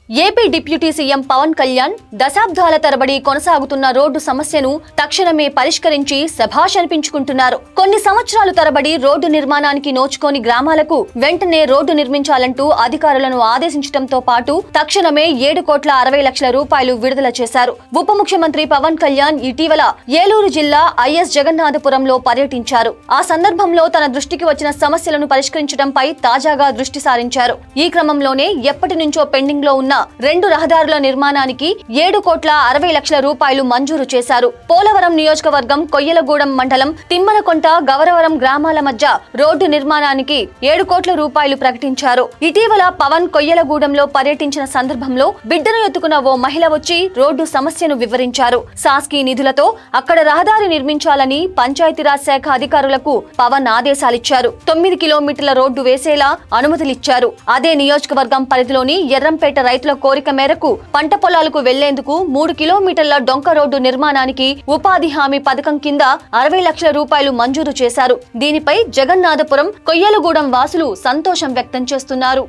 AP deputy CM Pawan Kalyan దశాబ్దాల తరబడి కొనసాగుతున్న రోడ్డు సమస్యను తక్షణమే పరిష్కరించి శభాష్ అనిపించుకుంటున్నారు. కొన్ని సంవత్సరాల తరబడి రోడ్డు నిర్మాణానికి నోచుకోని గ్రామాలకు వెంటనే రోడ్డు నిర్మించాలంటూ అధికారులను ఆదేశించడంతో పాటు తక్షణమే 7,60,00,000 రూపాయలు విడుదల చేశారు. ఉప ముఖ్యమంత్రి పవన్ కళ్యాణ్ ఇటీవల ఏలూరు జిల్లా ఐఎస్ జగన్నాథపురంలో పర్యటించారు. ఆ సందర్భంలో తన దృష్టికి వచ్చిన సమస్యలను పరిష్కరించడంపై తాజాగా దృష్టి సారించారు. ఈ క్రమంలోనే ఎప్పటి నుంచో పెండింగ్ లో ఉన్న 2 రహదారుల నిర్మాణానికి 7,60,00,000 రూపాయలు మంజూరు చేశారు. పోలవరం నియోజకవర్గం కొయ్యలగూడెం మండలం తిమ్మనకొంట గవరవరం గ్రామాల మధ్య రోడ్డు నిర్మాణానికి 7 కోట్ల రూపాయలు ప్రకటించారు. ఇటీవల పవన్ కొయ్యలగూడెంలో పర్యటించిన సందర్భంలో బిడ్డను ఎత్తుకున్న ఓ మహిళ వచ్చి రోడ్డు సమస్యను వివరించారు. శాస్కీ నిధులతో అక్కడ రహదారి నిర్మించాలని పంచాయతీరాజ్ శాఖ అధికారులకు పవన్ ఆదేశాలిచ్చారు. 9 కిలోమీటర్ల రోడ్డు వేసేలా అనుమతులిచ్చారు. అదే నియోజకవర్గం పరిధిలోని ఎర్రంపేట రైతుల కోరిక మేరకు పంట పొలాలకు వెళ్లేందుకు 3 కిలోమీటర్ల డొంక రోడ్డు నిర్మాణానికి ఉపాధి హామీ పథకం కింద 60 లక్షల రూపాయలు మంజూరు చేశారు. దీనిపై జగన్నాథపురం కొయ్యలగూడెం వాసులు సంతోషం వ్యక్తం చేస్తున్నారు.